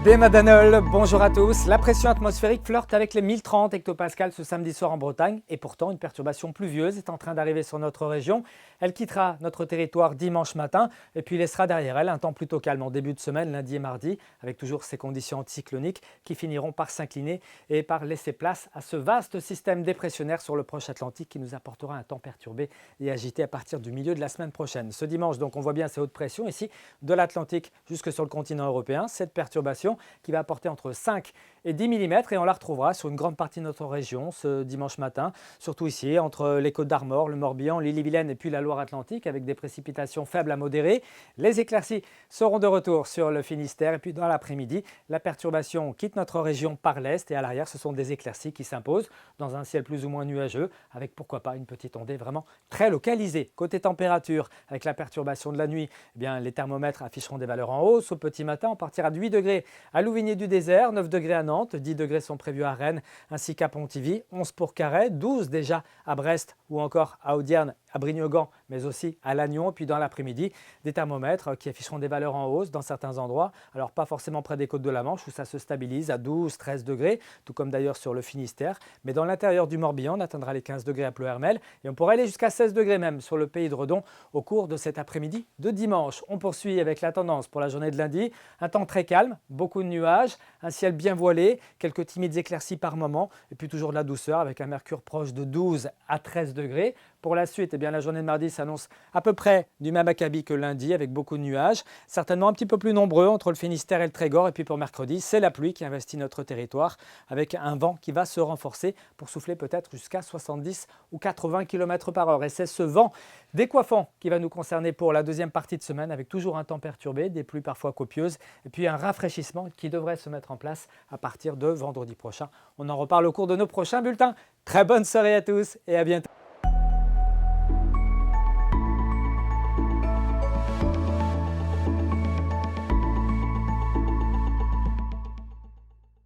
Bémadanol, bonjour à tous. La pression atmosphérique flirte avec les 1030 hectopascales ce samedi soir en Bretagne et pourtant une perturbation pluvieuse est en train d'arriver sur notre région. Elle quittera notre territoire dimanche matin et puis laissera derrière elle un temps plutôt calme en début de semaine, lundi et mardi, avec toujours ces conditions anticycloniques qui finiront par s'incliner et par laisser place à ce vaste système dépressionnaire sur le proche Atlantique qui nous apportera un temps perturbé et agité à partir du milieu de la semaine prochaine. Ce dimanche, donc, on voit bien ces hautes pressions ici de l'Atlantique jusque sur le continent européen. Cette perturbation qui va apporter entre 5 et 10 mm et on la retrouvera sur une grande partie de notre région ce dimanche matin, surtout ici entre les Côtes d'Armor, le Morbihan, l'Ille-et-Vilaine et puis la Loire-Atlantique avec des précipitations faibles à modérées. Les éclaircies seront de retour sur le Finistère et puis dans l'après-midi, la perturbation quitte notre région par l'est et à l'arrière ce sont des éclaircies qui s'imposent dans un ciel plus ou moins nuageux avec pourquoi pas une petite ondée vraiment très localisée. Côté température, avec la perturbation de la nuit, eh bien, les thermomètres afficheront des valeurs en hausse. Au petit matin, on partira de 8 degrés à Louvigné-du-Désert, 9 degrés à Nantes, 10 degrés sont prévus à Rennes ainsi qu'à Pontivy, 11 pour Carhaix, 12 déjà à Brest ou encore à Audierne, à Brignogan, mais aussi à Lannion. Puis dans l'après-midi, des thermomètres qui afficheront des valeurs en hausse dans certains endroits. Alors pas forcément près des côtes de la Manche où ça se stabilise à 12-13 degrés, tout comme d'ailleurs sur le Finistère. Mais dans l'intérieur du Morbihan, on atteindra les 15 degrés à Pleuhermel et on pourrait aller jusqu'à 16 degrés même sur le pays de Redon au cours de cet après-midi de dimanche. On poursuit avec la tendance pour la journée de lundi. Un temps très calme, beaucoup de nuages, un ciel bien voilé, quelques timides éclaircies par moment et puis toujours de la douceur avec un mercure proche de 12 à 13 degrés. Pour la suite, eh bien, la journée de mardi s'annonce à peu près du même acabit que lundi avec beaucoup de nuages, certainement un petit peu plus nombreux entre le Finistère et le Trégor. Et puis pour mercredi, c'est la pluie qui investit notre territoire avec un vent qui va se renforcer pour souffler peut-être jusqu'à 70 ou 80 km par heure. Et c'est ce vent décoiffant qui va nous concerner pour la deuxième partie de semaine avec toujours un temps perturbé, des pluies parfois copieuses et puis un rafraîchissement qui devrait se mettre en place à partir de vendredi prochain. On en reparle au cours de nos prochains bulletins. Très bonne soirée à tous et à bientôt.